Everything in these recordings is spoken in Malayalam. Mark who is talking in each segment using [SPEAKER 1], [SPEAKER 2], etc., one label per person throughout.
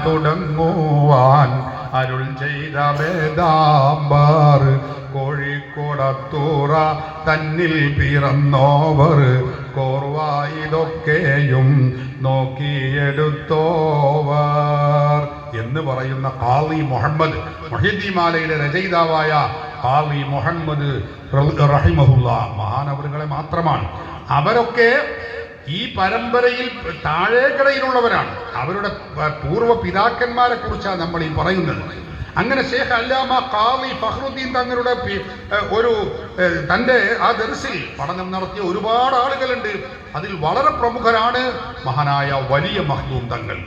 [SPEAKER 1] തുടങ്ങുവാൻ അരുൾ ചെയ്ത വേദാംബർ കോഴിക്കോടത്തൂറ തന്നിൽ പിറന്നോവർ കോർവായിതൊക്കെയും നോക്കിയെടുത്തോവർ എന്ന് പറയുന്ന ഖാളി മുഹമ്മദ് മുഹ്യിദ്ദീൻമാലയുടെ രചയിതാവായ ഖാളി മുഹമ്മദ് റഹിമഹുല്ലാ മഹാനവറുകളെ മാത്രമാണ്. അവരൊക്കെ ഈ പരമ്പരയിൽ താഴേക്കടയിലുള്ളവരാണ്. അവരുടെ പൂർവ്വ പിതാക്കന്മാരെ കുറിച്ചാണ് നമ്മൾ ഈ പറയുന്നത്. അങ്ങനെ ഷേഖ് അല്ലാമ ഖാളി ഫഖ്റുദ്ദീൻ തങ്ങളുടെ തൻ്റെ ആ ദർസിൽ പഠനം നടത്തിയ ഒരുപാട് ആളുകളുണ്ട്. അതിൽ വളരെ പ്രമുഖരാണ് മഹാനായ വലിയ മഖ്ദൂം തങ്ങൾ.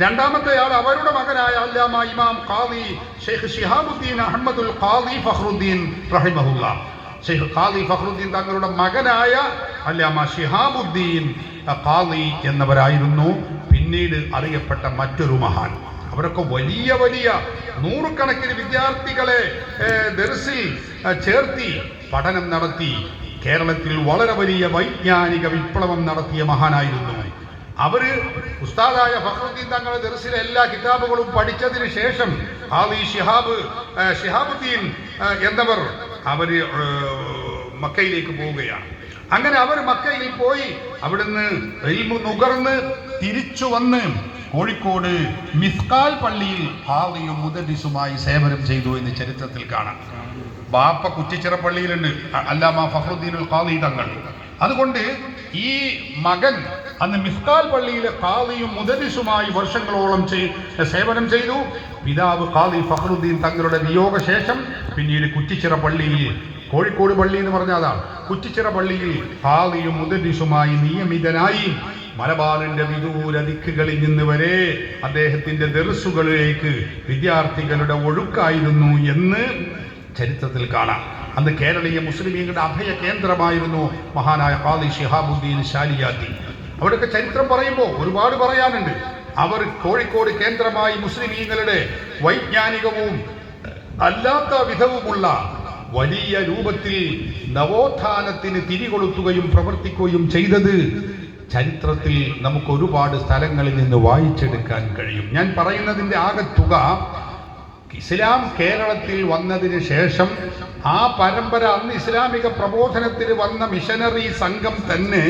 [SPEAKER 1] രണ്ടാമത്തെ ആൾ അവരുടെ മകനായ അല്ലാമ ഇമാം ഖാളി ഷെയ്ഖ് ശിഹാബുദ്ദീൻ അഹമ്മദുൽ ഖാളി ഫഖ്റുദ്ദീൻ റഹിമഹുല്ലാ. ഷെയ്ഖ് ഖാളി ഫഖ്റുദ്ദീൻ തങ്ങളുടെ മകനായ അല്ലാമ ശിഹാബുദ്ദീൻ ഖാളി എന്നവരായിരുന്നു പിന്നീട് അറിയപ്പെട്ട മറ്റൊരു മഹാൻ. അവരൊക്കെ വലിയ വലിയ നൂറുകണക്കിന് വിദ്യാർത്ഥികളെ ദർസിൽ ചേർത്തി പഠനം നടത്തി കേരളത്തിൽ വളരെ വലിയ വൈജ്ഞാനിക വിപ്ലവം നടത്തിയ മഹാനായിരുന്നു. അവര് ഉസ്താദായ ഫഖ്റുദ്ദീൻ തങ്ങളുടെ ദർസിലെ എല്ലാ കിതാബുകളും പഠിച്ചതിന് ശേഷം ഖാളി ശിഹാബുദ്ദീൻ എന്നവർ അവര് മക്കയിലേക്ക് പോവുകയാണ്. അങ്ങനെ അവർ മക്കയിൽ പോയി അവിടുന്ന് ഇൽമു നുകർന്ന് തിരിച്ചു വന്ന് കോഴിക്കോട് മിസ്കാൽ പള്ളിയിൽ ഖാളിയും മുദദ്ദിസുമായി സേവനം ചെയ്തു എന്ന് ചരിത്രത്തിൽ കാണാം. ബാപ്പ കുറ്റിച്ചിറ പള്ളിയിലുണ്ട് അല്ലാമ ഫഖ്റുദ്ദീനുൽ ഖാളി തങ്ങൾ. അതുകൊണ്ട് ഈ മകൻ അന്ന് മിസ്കാൽ പള്ളിയിലെ ഖാളിയും മുദദ്ദിസുമായി വർഷങ്ങളോളം സേവനം ചെയ്തു. പിതാവ് ഖാളി ഫഖ്റുദ്ദീൻ തങ്ങളുടെ വിയോഗശേഷം പിന്നീട് കുറ്റിച്ചിറ പള്ളിയിൽ, കോഴിക്കോട് പള്ളി എന്ന് പറഞ്ഞാൽ അതാണ്, കുറ്റിച്ചിറ പള്ളിയിൽ ഖാളിയും മുദദ്ദിസുമായി നിയമിതനായി മലബാറിന്റെ വിദൂര ദിക്കുകളിൽ നിന്ന് വരെ അദ്ദേഹത്തിന്റെ ദർസുകളിലേക്ക് വിദ്യാർത്ഥികളുടെ ഒഴുക്കായിരുന്നു എന്ന് ചരിത്രത്തിൽ കാണാം. അന്ന് കേരളീയ മുസ്ലിമീങ്ങളുടെ അഭയ കേന്ദ്രമായിരുന്നു മഹാനായ ഖാളി ശിഹാബുദ്ദീൻ ശാലിയാത്തി. അവിടെയൊക്കെ ചരിത്രം പറയുമ്പോൾ ഒരുപാട് പറയാനുണ്ട്. അവർ കോഴിക്കോട് കേന്ദ്രമായി മുസ്ലിമീങ്ങളുടെ വൈജ്ഞാനികവും അല്ലാത്ത വിധവുമുള്ള വലിയ രൂപത്തിൽ നവോത്ഥാനത്തിന് തിരികൊളുത്തുകയും പ്രവർത്തിക്കുകയും ചെയ്തത് ചരിത്രത്തിൽ നമുക്ക് ഒരുപാട് സ്ഥലങ്ങളിൽ നിന്ന് വായിച്ചെടുക്കാൻ കഴിയും. ഞാൻ പറയുന്നതിൻ്റെ ആകെത്തുക, ഇസ്ലാം കേരളത്തിൽ വന്നതിന് ശേഷം ആ പരമ്പര അന്ന് ഇസ്ലാമിക പ്രബോധനത്തിന് വന്ന മിഷനറി സംഘം തന്നെ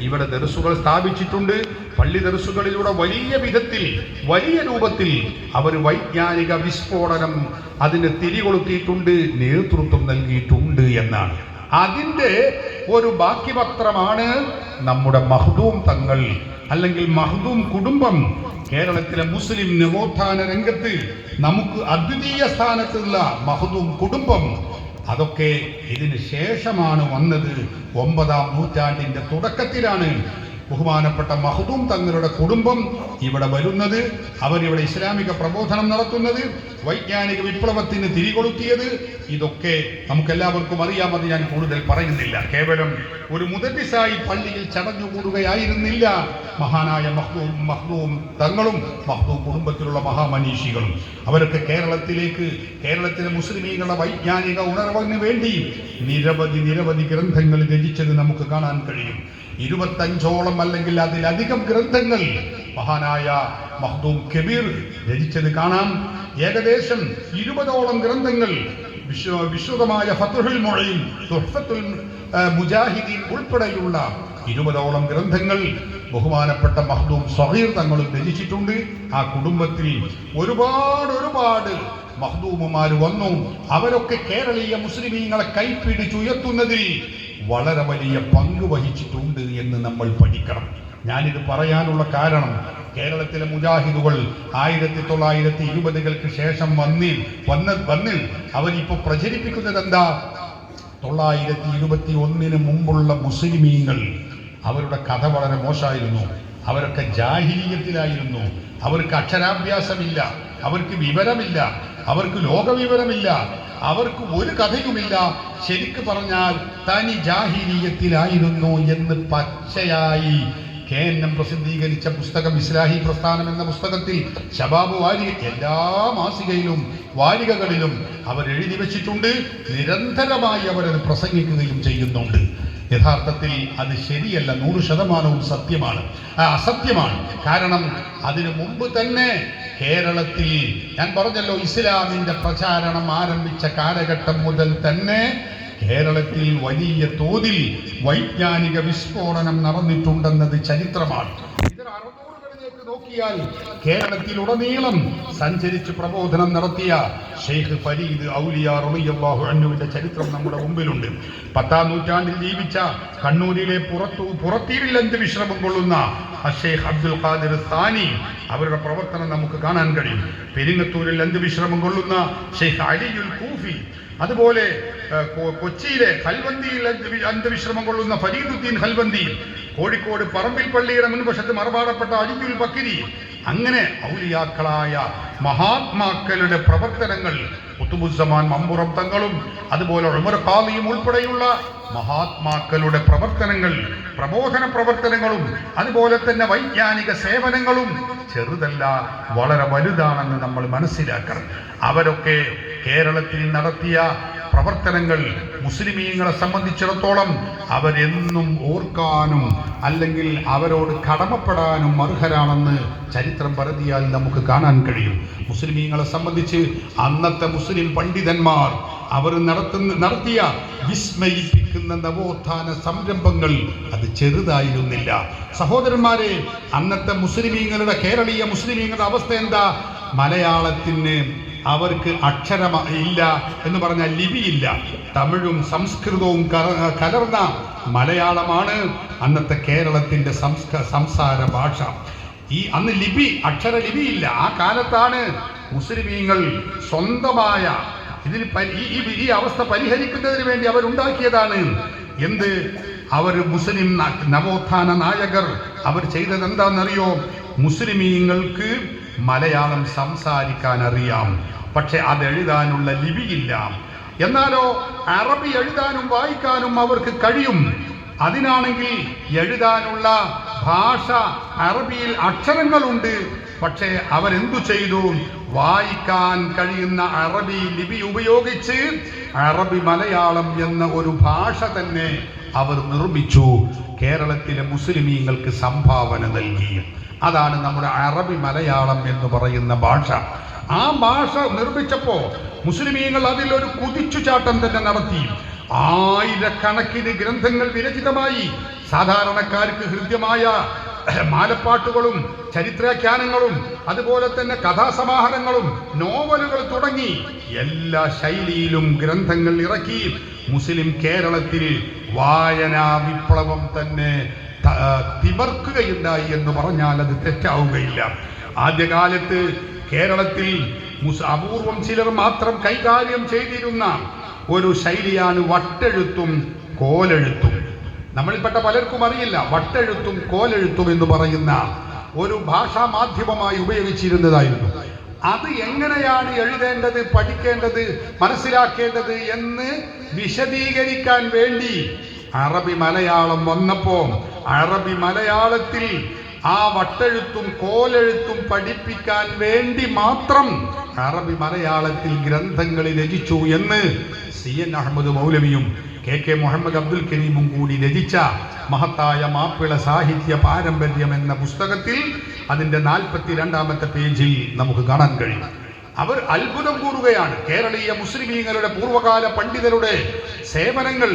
[SPEAKER 1] ഇവിടെ ദർസുകൾ സ്ഥാപിച്ചിട്ടുണ്ട്. പള്ളി ദർസുകളിലൂടെ വലിയ വിധത്തിൽ വലിയ രൂപത്തിൽ അവർ വൈജ്ഞാനിക വിസ്ഫോടനം അതിന് തിരികൊളുത്തിയിട്ടുണ്ട്, നേതൃത്വം നൽകിയിട്ടുണ്ട് എന്നാണ്. അതിൻ്റെ ഒരു ബാക്കി പത്രമാണ് നമ്മുടെ മഖ്ദൂം തങ്ങൾ അല്ലെങ്കിൽ മഖ്ദൂം കുടുംബം. കേരളത്തിലെ മുസ്ലിം നവോത്ഥാന രംഗത്ത് നമുക്ക് അദ്വിതീയ സ്ഥാനത്തുള്ള മഖ്ദൂം കുടുംബം അതൊക്കെ ഇതിന് ശേഷമാണ് വന്നത്. 9-ാം നൂറ്റാണ്ടിന്റെ തുടക്കത്തിലാണ് ബഹുമാനപ്പെട്ട മഖ്ദൂം തങ്ങളുടെ കുടുംബം ഇവിടെ വരുന്നത്. അവരിവിടെ ഇസ്ലാമിക പ്രബോധനം നടത്തുന്നത്, വൈജ്ഞാനിക വിപ്ലവത്തിന് തിരികൊളുത്തിയത്. ഇതൊക്കെ നമുക്കെല്ലാവർക്കും അറിയാം. അത് ഞാൻ കൂടുതൽ പറയുന്നില്ല. കേവലം ഒരു മുദദ്ദിസായി പള്ളിയിൽ ചടഞ്ഞുകൂടുകയായിരുന്നില്ല മഹാനായ മഖ്ദൂം തങ്ങളും മഖ്ദൂം കുടുംബത്തിലുള്ള മഹാമനീഷികളും. അവരൊക്കെ കേരളത്തിലെ മുസ്ലിമീങ്ങളുടെ വൈജ്ഞാനിക ഉണർവിന് വേണ്ടി നിരവധി ഗ്രന്ഥങ്ങൾ രചിച്ചത് നമുക്ക് കാണാൻ കഴിയും. 25ഓളം അല്ലെങ്കിൽ അതിലധികം ഗ്രന്ഥങ്ങൾ മഹാനായ മഖ്ദൂം കബീർ രചിച്ചത് കാണാം. ഏകദേശം 20ഓളം ഗ്രന്ഥങ്ങൾ വിശുദ്ധമായ ഫത്ഹുൽ മുഈൻ, തുഹ്ഫത്തുൽ മുജാഹിദീൻ ഉൾപ്പെടെയുള്ള 20ഓളം ഗ്രന്ഥങ്ങൾ ബഹുമാനപ്പെട്ട മഖ്ദൂം സ്വഗീർ തങ്ങളും രചിച്ചിട്ടുണ്ട്. ആ കുടുംബത്തിൽ ഒരുപാട് മഖ്ദൂമുമാർ വന്നു. അവരൊക്കെ കേരളീയ മുസ്ലിമീങ്ങളെ കൈപ്പിടിച്ചുയർത്തുന്നതിൽ വളരെ വലിയ പങ്ക് വഹിച്ചിട്ടുണ്ട് എന്ന് നമ്മൾ പഠിക്കണം. ഞാനിത് പറയാനുള്ള കാരണം, കേരളത്തിലെ മുജാഹിദുകൾ 1920-കൾക്ക് ശേഷം വന്ന് അവരിപ്പോൾ പ്രചരിപ്പിക്കുന്നത് എന്താ? 921 മുമ്പുള്ള മുസ്ലിമീങ്ങൾ അവരുടെ കഥ വളരെ മോശമായിരുന്നു. അവരൊക്കെ ജാഹിലിയത്തിലായിരുന്നു. അവർക്ക് അക്ഷരാഭ്യാസമില്ല, അവർക്ക് വിവരമില്ല, അവർക്ക് ലോകവിവരമില്ല, അവർക്ക് ഒരു കഥയുമില്ല. ശരിക്ക് പറഞ്ഞാൽ തനി ജാഹിലിയത്തിലായിരുന്നു എന്ന് പച്ചയായി KNM പ്രസിദ്ധീകരിച്ച പുസ്തകം ഇസ്ലാഹി പ്രസ്ഥാനം എന്ന പുസ്തകത്തിൽ ശബാബ് വാരിക എല്ലാ മാസികയിലും വാരികകളിലും അവർ എഴുതി വച്ചിട്ടുണ്ട്. നിരന്തരമായി അവരത് പ്രസംഗിക്കുകയും ചെയ്യുന്നുണ്ട്. യഥാർത്ഥത്തിൽ അത് ശരിയല്ല, 100% സത്യമാണ്, അസത്യമാണ്. കാരണം അതിനു മുമ്പ് തന്നെ കേരളത്തിൽ ഞാൻ പറഞ്ഞല്ലോ, ഇസ്ലാമിന്റെ പ്രചാരണം ആരംഭിച്ച കാലഘട്ടം മുതൽ തന്നെ കേരളത്തിൽ വലിയ തോതിൽ വൈജ്ഞാനിക വിസ്ഫോടനം നടന്നിട്ടുണ്ടെന്നത് ചരിത്രമാണ്. ഇതിൽ 600കളിലേക്ക് നോക്കിയാൽ കേരളത്തിലുടനീളം സഞ്ചരിച്ച് പ്രബോധനം നടത്തിയ ഷെയ്ഖ് ഫരീദ് ഔലിയ റളിയല്ലാഹു അൻഹുവിന്റെ ചരിത്രം നമ്മുടെ മുമ്പിലുണ്ട്. 10ാം നൂറ്റാണ്ടിൽ ജീവിച്ച കണ്ണൂരിലെ പുറത്തീരിൽ അന്ത്യവിശ്രമം കൊള്ളുന്ന ഷെയ്ഖ് അബ്ദുൽ ഖാദിർ സാനി, അവരുടെ പ്രവർത്തനം നമുക്ക് കാണാൻ കഴിയും. പെരിങ്ങത്തൂരിൽ അന്ത്യവിശ്രമം കൊള്ളുന്ന ഷെയ്ഖ് അലിയുൽ കൂഫി, അതുപോലെ കൊച്ചിയിലെ ഹൽവന്തിയിൽ അന്ത്യവിശ്രമം കൊള്ളുന്ന ഫരീദുദ്ദീൻ ഹൽവന്തി, കോഴിക്കോട് പറമ്പിൽ പള്ളിയുടെ മുൻവശത്ത് മറപാടപ്പെട്ട അലിയുൽ ബക്കരി, അങ്ങനെ ഔലിയാക്കളായ മഹാത്മാക്കളുടെ പ്രവർത്തനങ്ങൾ ഖുതുബുസ്സമാൻ മമ്പുറം തങ്ങളും അതുപോലെ ഉമർ ഖാദിയും ഉൾപ്പെടെയുള്ള മഹാത്മാക്കളുടെ പ്രവർത്തനങ്ങൾ, പ്രബോധന പ്രവർത്തനങ്ങളും അതുപോലെ തന്നെ വൈജ്ഞാനിക സേവനങ്ങളും ചെറുതല്ല, വളരെ വലുതാണെന്ന് നമ്മൾ മനസ്സിലാക്കണം. അവരൊക്കെ കേരളത്തിൽ നടത്തിയ പ്രവർത്തനങ്ങൾ മുസ്ലിമീങ്ങളെ സംബന്ധിച്ചിടത്തോളം അവരെന്നും ഓർക്കാനും അല്ലെങ്കിൽ അവരോട് കടമപ്പെടാനും അർഹരാണെന്ന് ചരിത്രം പരതിയാൽ നമുക്ക് കഴിയും. മുസ്ലിമീങ്ങളെ സംബന്ധിച്ച് അന്നത്തെ മുസ്ലിം പണ്ഡിതന്മാർ അവർ നടത്തിയ വിസ്മയിപ്പിക്കുന്ന നവോത്ഥാന സംരംഭങ്ങൾ അത് ചെറുതായിരുന്നില്ല. സഹോദരന്മാരെ, അന്നത്തെ മുസ്ലിമീങ്ങളുടെ, കേരളീയ മുസ്ലിമീങ്ങളുടെ അവസ്ഥ എന്താ? മലയാളത്തിന് അവർക്ക് അക്ഷരം ഇല്ല എന്ന് പറഞ്ഞാൽ ലിപിയില്ല. തമിഴും സംസ്കൃതവും കലർന്ന മലയാളമാണ് അന്നത്തെ കേരളത്തിന്റെ സംസാര ഭാഷ. അന്ന് അക്ഷരലിപിയില്ല. ആ കാലത്താണ് മുസ്ലിമീങ്ങൾ സ്വന്തമായ ഈ അവസ്ഥ പരിഹരിക്കുന്നതിന് വേണ്ടി അവരുണ്ടാക്കിയതാണ് എന്ത്? അവർ മുസ്ലിം നവോത്ഥാന നായകർ അവർ ചെയ്തത് എന്താണെന്നറിയോ? മുസ്ലിമീങ്ങൾക്ക് മലയാളം സംസാരിക്കാൻ അറിയാം, പക്ഷെ അതെഴുതാനുള്ള ലിപിയില്ല. എന്നാലോ അറബി എഴുതാനും വായിക്കാനും അവർക്ക് കഴിയും. അതിനാണെങ്കിൽ എഴുതാനുള്ള ഭാഷ അറബിയിൽ അക്ഷരങ്ങളുണ്ട്. പക്ഷേ അവരെന്തു ചെയ്തു? വായിക്കാൻ കഴിയുന്ന അറബി ലിപി ഉപയോഗിച്ച് അറബി മലയാളം എന്ന ഒരു ഭാഷ തന്നെ അവർ നിർമ്മിച്ചു. കേരളത്തിലെ മുസ്ലിമീങ്ങൾക്ക് സംഭാവന നൽകി. അതാണ് നമ്മുടെ അറബി മലയാളം എന്ന് പറയുന്ന ഭാഷ. ആ ഭാഷ നിർമ്മിച്ചപ്പോ മുസ്ലിമീങ്ങൾ അതിലൊരു കുതിച്ചുചാട്ടം തന്നെ നടത്തി. ആയിരക്കണക്കിന് ഗ്രന്ഥങ്ങൾ വിരചിതമായി. സാധാരണക്കാർക്ക് ഹൃദ്യമായ മാലപ്പാട്ടുകളും ചരിത്രാഖ്യാനങ്ങളും അതുപോലെ തന്നെ കഥാസമാഹാരങ്ങളും നോവലുകൾ തുടങ്ങി എല്ലാ ശൈലിയിലും ഗ്രന്ഥങ്ങൾ ഇറക്കി മുസ്ലിം കേരളത്തിൽ വായനാ വിപ്ലവം തന്നെ തിമർക്കുകയുണ്ടായി എന്ന് പറഞ്ഞാൽ അത് തെറ്റാവുകയില്ല. ആദ്യകാലത്ത് കേരളത്തിൽ അപൂർവം ചിലർ മാത്രം കൈകാര്യം ചെയ്തിരുന്ന ഒരു ശൈലിയാണ് വട്ടെഴുത്തും കോലെഴുത്തും. നമ്മളിൽപ്പെട്ട പലർക്കും അറിയില്ല വട്ടെഴുത്തും കോലെഴുത്തും എന്ന് പറയുന്ന ഒരു ഭാഷാ മാധ്യമമായി ഉപയോഗിച്ചിരുന്നതായിരുന്നു. അത് എങ്ങനെയാണ് എഴുതേണ്ടത്, പഠിക്കേണ്ടത്, മനസ്സിലാക്കേണ്ടത് എന്ന് വിശദീകരിക്കാൻ വേണ്ടി അറബി മലയാളം വന്നപ്പോൾ അറബി മലയാളത്തിൽ ആ വട്ടെഴുത്തും കോലെഴുത്തും പഠിപ്പിക്കാൻ വേണ്ടി മാത്രം അറബി മലയാളത്തിൽ ഗ്രന്ഥങ്ങൾ രചിച്ചു എന്ന് CN അഹമ്മദ് മൗലവിയും KK മുഹമ്മദ് അബ്ദുൽ കരീമും കൂടി രചിച്ച മഹത്തായ മാപ്പിള സാഹിത്യ പാരമ്പര്യം എന്ന പുസ്തകത്തിൽ അതിന്റെ 42ാമത്തെ പേജിൽ നമുക്ക് കാണാൻ കഴിയും. അവർ അത്ഭുതം കൂറുകയാണ്. കേരളീയ മുസ്ലിമീങ്ങളുടെ പൂർവ്വകാല പണ്ഡിതരുടെ സേവനങ്ങൾ,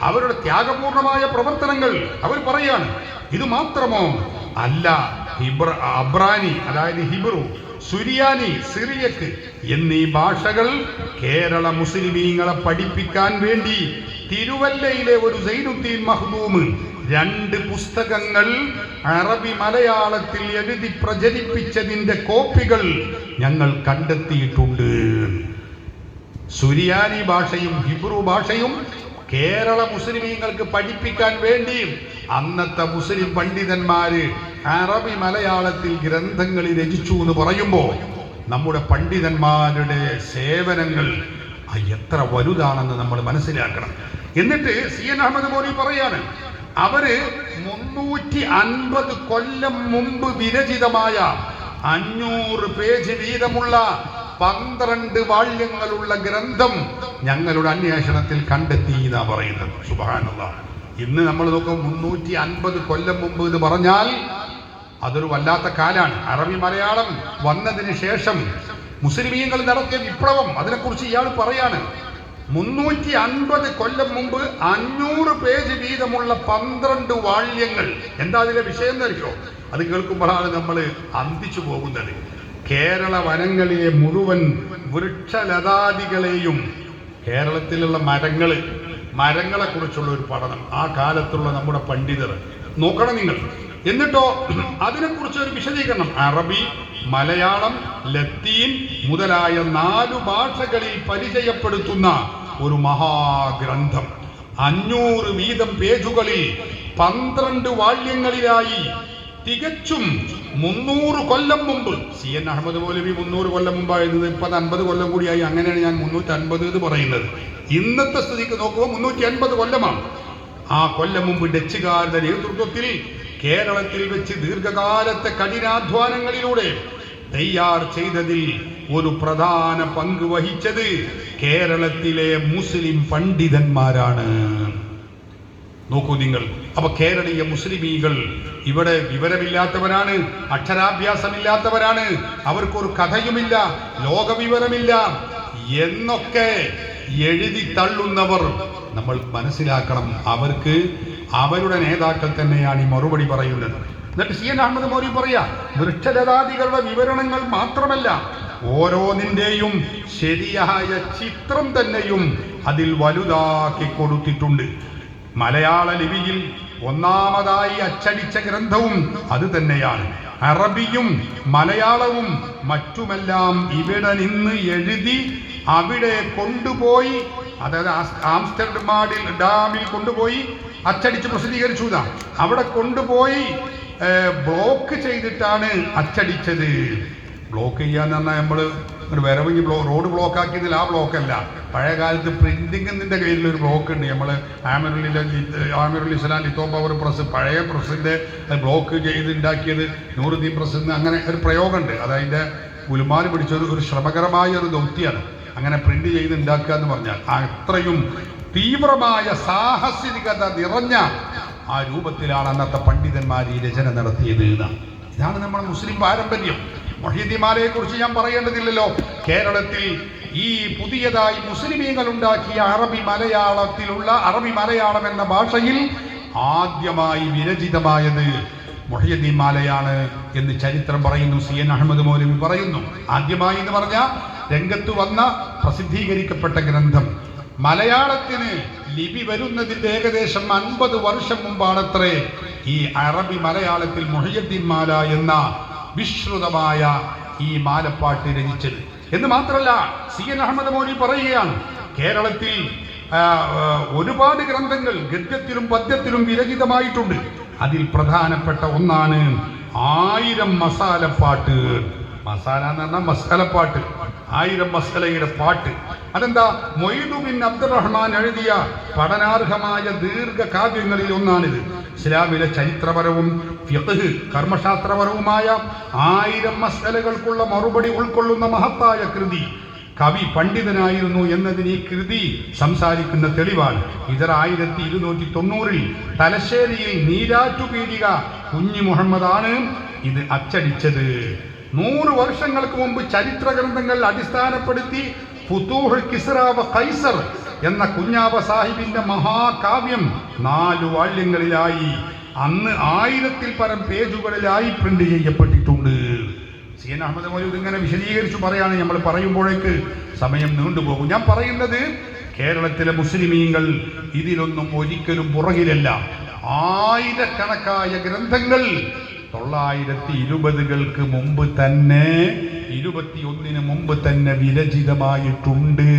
[SPEAKER 1] അവരുടെ ത്യാഗപൂർണമായ പ്രവർത്തനങ്ങൾ അവർ പറയാണ്. ഇത് മാത്രമോ അല്ല, അബ്രാനി അതായത് ഹിബ്രു, സുരിയാനി, സിറിയക്ക് എന്നീ ഭാഷകൾ കേരള മുസ്ലിമീങ്ങളെ പഠിപ്പിക്കാൻ വേണ്ടി തിരുവല്ലയിലെ ഒരു സൈനുദ്ദീൻ മഖ്ദൂം 2 പുസ്തകങ്ങൾ അറബി മലയാളത്തിൽ എഴുതി പ്രചരിപ്പിച്ചതിന്റെ കോപ്പികൾ ഞങ്ങൾ കണ്ടെത്തിയിട്ടുണ്ട്. സുരിയാനി ഭാഷയും ഹിബ്രു ഭാഷയും കേരള മുസ്ലിമീങ്ങൾക്ക് പഠിപ്പിക്കാൻ വേണ്ടി അന്നത്തെ മുസ്ലിം പണ്ഡിതന്മാര് അറബി മലയാളത്തിൽ ഗ്രന്ഥങ്ങൾ രചിച്ചു എന്ന് പറയുമ്പോൾ നമ്മുടെ പണ്ഡിതന്മാരുടെ സേവനങ്ങൾ എത്ര വലുതാണെന്ന് നമ്മൾ മനസ്സിലാക്കണം. എന്നിട്ട് CN അഹമ്മദ് മൗലവി പറയാണ്, അവര് 350 കൊല്ലം മുമ്പ് വിരചിതമായ 500 പേജ് വീതമുള്ള 12 വാള്യങ്ങളുള്ള ഗ്രന്ഥം ഞങ്ങളുടെ അന്വേഷണത്തിൽ കണ്ടെത്തി എന്നാ പറയുന്നത്. സുബ്ഹാനല്ലാഹ്, ഇന്ന് നമ്മൾ നോക്കും 350 കൊല്ലം മുമ്പ് എന്ന് പറഞ്ഞാൽ അതൊരു വല്ലാത്ത കാലാണ്. അറബി മലയാളം വന്നതിന് ശേഷം മുസ്ലിമീങ്ങൾ നടത്തിയ വിപ്ലവം, അതിനെക്കുറിച്ച് ഇയാൾ പറയാണ്. 350 കൊല്ലം മുമ്പ് 500 പേജ് വീതമുള്ള 12 വാള്യങ്ങൾ. എന്താ അതിലെ വിഷയം എന്നറിയോ? അത് കേൾക്കുമ്പോഴാണ് നമ്മൾ അന്തിച്ചു പോകുന്നത്. കേരള വനങ്ങളിലെ മുഴുവൻ വൃക്ഷലതാദികളെയും, കേരളത്തിലുള്ള മരങ്ങളെ കുറിച്ചുള്ള ഒരു പഠനം ആ കാലത്തുള്ള നമ്മുടെ പണ്ഡിതർ നോക്കണം നിങ്ങൾ. എന്നിട്ടോ അതിനെക്കുറിച്ച് ഒരു വിശദീകരണം. അറബി, മലയാളം, ലത്തീൻ മുതലായ 4 ഭാഷകളിൽ പരിചയപ്പെടുത്തുന്ന ഒരു മഹാഗ്രന്ഥം. 500 വീതം പേജുകളിൽ 12 വാള്യങ്ങളിലായി തികച്ചും 300 കൊല്ലം മുമ്പ്. CN അഹമ്മദ് മൗലവി 300 കൊല്ലം മുമ്പായിരുന്നത്, ഇപ്പൊ 50 കൊല്ലം കൂടിയായി. അങ്ങനെയാണ് ഞാൻ 350 എന്ന് പറയുന്നത്. ഇന്നത്തെ സ്ഥിതിക്ക് നോക്കുമ്പോൾ 350 കൊല്ലമാണ്. ആ കൊല്ലം മുമ്പ് ഡച്ചുകാരുടെ നേതൃത്വത്തിൽ കേരളത്തിൽ വെച്ച് ദീർഘകാലത്തെ കഠിനാധ്വാനങ്ങളിലൂടെ തയ്യാർ ചെയ്തതിൽ ഒരു പ്രധാന പങ്ക് വഹിച്ചത് കേരളത്തിലെ മുസ്ലിം പണ്ഡിതന്മാരാണ്. നോക്കൂ നിങ്ങൾ. അപ്പൊ കേരളീയ മുസ്ലിമീകൾ ഇവിടെ വിവരമില്ലാത്തവരാണ്, അക്ഷരാഭ്യാസമില്ലാത്തവരാണ്, അവർക്കൊരു കഥയുമില്ല, ലോകവിവരമില്ല എന്നൊക്കെ എഴുതി തള്ളുന്നവർ നമ്മൾ മനസ്സിലാക്കണം. അവർക്ക് അവരുടെ നേതാക്കൾ തന്നെയാണ് ഈ മറുപടി പറയുന്നത്. എന്നിട്ട് CN അഹമ്മദ് മൗലവി പറയാ, വൃക്ഷലതാദികളുടെ വിവരണങ്ങൾ മാത്രമല്ല, ഓരോന്നിന്റെയും ശരിയായ ചിത്രം തന്നെയും അതിൽ വലുതാക്കി കൊടുത്തിട്ടുണ്ട്. മലയാള ലിപിയിൽ ഒന്നാമതായി അച്ചടിച്ച ഗ്രന്ഥവും അത് തന്നെയാണ്. അറബിയും മലയാളവും മറ്റുമെല്ലാം ഇവിടെ നിന്ന് എഴുതി അവിടെ കൊണ്ടുപോയി, അതായത് ആംസ്റ്റർഡാമിൽ കൊണ്ടുപോയി അച്ചടിച്ച് പ്രസിദ്ധീകരിച്ചു. അവിടെ കൊണ്ടുപോയി ബ്ലോക്ക് ചെയ്തിട്ടാണ് അച്ചടിച്ചത്. ബ്ലോക്ക് ചെയ്യാന്ന് പറഞ്ഞാൽ നമ്മൾ വരവെങ്കിൽ റോഡ് ബ്ലോക്ക് ആക്കിയതിൽ ആ ബ്ലോക്കല്ല. പഴയ കാലത്ത് പ്രിന്റിങ്ങിന്റെ കയ്യിൽ ഒരു ബ്ലോക്ക് ഉണ്ട്. നമ്മൾ ആമിറുൽ ഇസ്ലാം ലിത്തോ പവർ പ്രസ്, പഴയ പ്രസിന്റെ ബ്ലോക്ക് ചെയ്ത് ഉണ്ടാക്കിയത് നൂറുദ്ദീൻ പ്രസ് എന്ന് അങ്ങനെ ഒരു പ്രയോഗമുണ്ട്. അതതിൻ്റെ ഗുലുമാൽ പിടിച്ചത് ഒരു ശ്രമകരമായ ഒരു ദൗത്യമാണ്. അങ്ങനെ പ്രിന്റ് ചെയ്ത് ഉണ്ടാക്കുക എന്ന് പറഞ്ഞാൽ അത്രയും തീവ്രമായ സാഹസികത നിറഞ്ഞ ആ രൂപത്തിലാണ് അന്നത്തെ പണ്ഡിതന്മാർ ഈ രചന നടത്തിയത്. ഇതാണ് നമ്മുടെ മുസ്ലിം പാരമ്പര്യം. മൊഹീദ്ദീൻമാലയെ കുറിച്ച് ഞാൻ പറയേണ്ടതില്ലല്ലോ. കേരളത്തിൽ ഈ പുതിയതായി മുസ്ലിമീങ്ങൾ ഉണ്ടാക്കിയ അറബി മലയാളം എന്ന ഭാഷയിൽ ആദ്യമായി വിരചിതമായത് മൊഹീദ്ദീൻമാലയാണ് എന്ന് ചരിത്രം പറയുന്നു. CN അഹമ്മദ് മൗലവി പറയുന്നു. ആദ്യമായി എന്ന് പറഞ്ഞാൽ രംഗത്ത് വന്ന പ്രസിദ്ധീകരിക്കപ്പെട്ട ഗ്രന്ഥം. മലയാളത്തിന് ലിപി വരുന്നതിന്റെ ഏകദേശം 50 വർഷം മുമ്പാണത്രേ ഈ അറബി മലയാളത്തിൽ മൊഹീദ്ദീൻമാല എന്ന വിശ്രുതമായ ഈ മാലപ്പാട്ട് രചിച്ചത്. എന്ന് മാത്രമല്ല, CN അഹമ്മദ് മൗലവി പറയുകയാണ്, കേരളത്തിൽ ഒരുപാട് ഗ്രന്ഥങ്ങൾ ഗദ്യത്തിലും പദ്യത്തിലും വിരചിതമായിട്ടുണ്ട്. അതിൽ പ്രധാനപ്പെട്ട ഒന്നാണ് 1000 മസാലപ്പാട്ട്. മസാല എന്ന് പറഞ്ഞാൽ മസാലപ്പാട്ട്, 1000 മസാലയുടെ പാട്ട്. അതെന്താ? മൊയ്തു ബിൻ അബ്ദുറഹ്മാൻ എഴുതിയ പഠനാർഹമായ ദീർഘകാവ്യങ്ങളിൽ ഒന്നാണിത്. ഇസ്ലാമിലെ ചരിത്രപരവും ഫിഖ്ഹ് കർമ്മശാസ്ത്രപരവുമായ 1000 മസലകൾക്കുള്ള മറുപടി ഉൾക്കൊള്ളുന്ന മഹത്തായ കൃതി. കവി പണ്ഡിതനായിരുന്നു എന്നതിന് ഈ കൃതി സംസാരിക്കുന്ന തെളിവാണ്. ഇതര 1290 തലശ്ശേരിയിൽ നീരാറ്റുപീടിക കുഞ്ഞി മുഹമ്മദാണ് ഇത് അച്ചടിച്ചത്. 100 വർഷങ്ങൾക്ക് മുമ്പ് ചരിത്ര ഗ്രന്ഥങ്ങൾ അടിസ്ഥാനപ്പെടുത്തി ഫുതൂഹുൽ കിസ്റ വ ഖൈസർ എന്ന കുഞ്ഞാവ സാഹിബിന്റെ മഹാകാവ്യം 4 വാള്യങ്ങളിലായി അന്ന് 1000-ൽ പരം പേജുകളിലായി പ്രിന്റ് ചെയ്യപ്പെട്ടിട്ടുണ്ട്. CN അഹമ്മദ് മൗലവി ഇങ്ങനെ വിശദീകരിച്ചു പറയാണ്. നമ്മൾ പറയുമ്പോഴേക്ക് സമയം നീണ്ടുപോകും. ഞാൻ പറയുന്നത്, കേരളത്തിലെ മുസ്ലിമീങ്ങൾ ഇതിലൊന്നും ഒരിക്കലും പുറകിലല്ല. ആയിരക്കണക്കായ ഗ്രന്ഥങ്ങൾ 920-കൾക്ക് മുമ്പ് തന്നെ, 21-ന് മുമ്പ് തന്നെ വിരചിതമായിട്ടുണ്ട്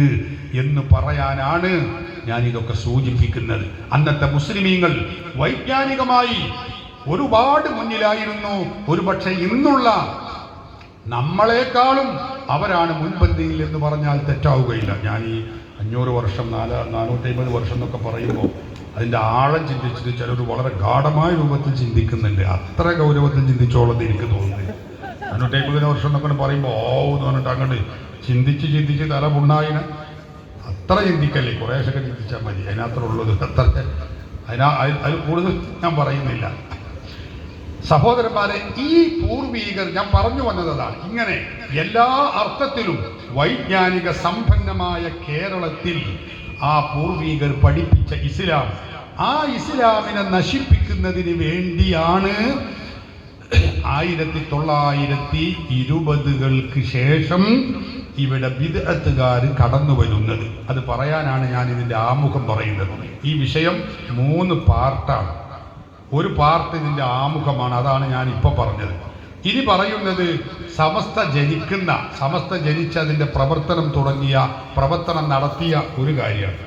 [SPEAKER 1] എന്ന് പറയാനാണ് ഞാൻ ഇതൊക്കെ സൂചിപ്പിക്കുന്നത്. അന്നത്തെ മുസ്ലിമീങ്ങൾ വൈജ്ഞാനികമായി ഒരുപാട് മുന്നിലായിരുന്നു. ഒരുപക്ഷെ ഇന്നുള്ള നമ്മളെക്കാളും അവരാണ് മുൻപന്തിയിൽ എന്ന് പറഞ്ഞാൽ തെറ്റാവുകയില്ല. ഞാൻ ഈ 500 വർഷം 450 വർഷം എന്നൊക്കെ പറയുമ്പോൾ അതിൻ്റെ ആഴം ചിന്തിച്ചിട്ട് ചിലർ വളരെ ഗാഠമായ രൂപത്തിൽ ചിന്തിക്കുന്നുണ്ട്. അത്ര ഗൗരവത്തിൽ ചിന്തിച്ചോളെന്ന് എനിക്ക് തോന്നുന്നത്. 450 വർഷം എന്നൊക്കെ പറയുമ്പോൾ എന്ന് പറഞ്ഞിട്ട് അങ്ങോട്ട് ചിന്തിച്ച് തല പുണ്ണായിന് അത്ര ചിന്തിക്കല്ലേ, കുറേശ്ശൊക്കെ ചിന്തിച്ചാൽ മതി. അതിനത്ര ഉള്ളത് അത്ര അതിൽ കൂടുതൽ ഞാൻ പറയുന്നില്ല. സഹോദരന്മാരെ, ഈ പൂർവീകർ, ഞാൻ പറഞ്ഞു വന്നതാണ്, ഇങ്ങനെ എല്ലാ അർത്ഥത്തിലും വൈജ്ഞാനിക സമ്പന്നമായ കേരളത്തിൽ ആ പൂർവീകർ പഠിപ്പിച്ച ഇസ്ലാം, ആ ഇസ്ലാമിനെ നശിപ്പിക്കുന്നതിന് വേണ്ടിയാണ് 1920-കൾക്ക് ശേഷം ഇവിടെ ബിദ്അത്തുകാർ കടന്നു വരുന്നത്. അത് പറയാനാണ് ഞാൻ ഇതിൻ്റെ ആമുഖം പറയുന്നത്. ഈ വിഷയം 3 പാർട്ടാണ്. ഒരു പാർട്ട് ഇതിൻ്റെ ആമുഖമാണ്, അതാണ് ഞാൻ ഇപ്പോൾ പറഞ്ഞത്. ഇനി പറയുന്നത് സമസ്ത ജനിച്ച് അതിൻ്റെ പ്രവർത്തനം നടത്തിയ ഒരു കാര്യമാണ്.